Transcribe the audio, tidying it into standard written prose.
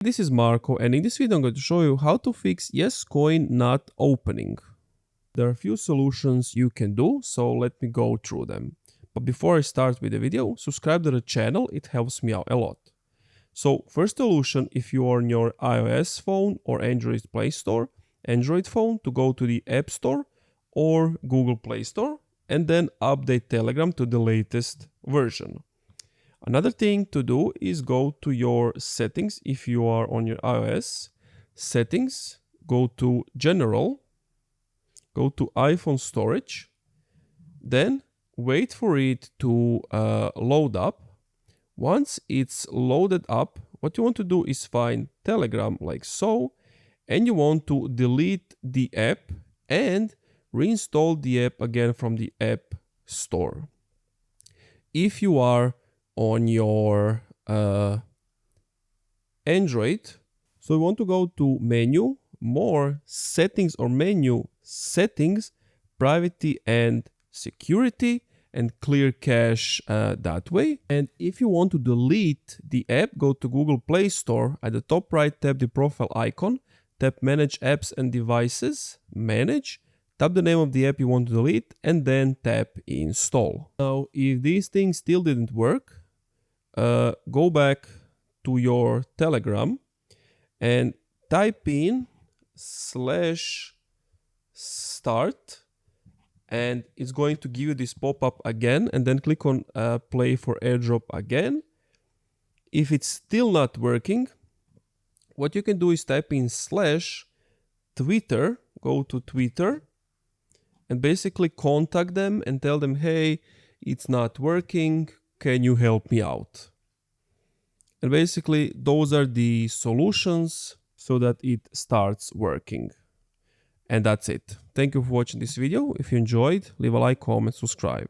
This is Marco, and in this video I'm going to show you how to fix YesCoin not opening. There are a few solutions you can do, so let me go through them. But before I start with the video, subscribe to the channel, it helps me out a lot. So first solution, if you are on your iOS phone or Android Play Store, Android phone, to go to the App Store or Google Play Store and then update Telegram to the latest version. Another thing to do is go to your settings. If you are on your iOS settings, go to General, go to iPhone storage, then wait for it to load up. Once it's loaded up, what you want to do is find Telegram like so, and you want to delete the app and reinstall the app again from the App Store. If you are on your Android, so you want to go to menu, more, settings, or menu, settings, privacy and security, and clear cache that way. And if you want to delete the app, go to Google Play Store. At the top right, tap the profile icon, tap manage apps and devices, manage, tap the name of the app you want to delete, and then tap install. Now, if these things still didn't work, go back to your Telegram and type in /start, and it's going to give you this pop-up again, and then click on play for airdrop again. If it's still not working, what you can do is type in /Twitter, go to Twitter, and basically contact them and tell them, hey, it's not working, can you help me out? And basically those are the solutions so that it starts working. And that's it. Thank you for watching this video. If you enjoyed, leave a like, comment, subscribe.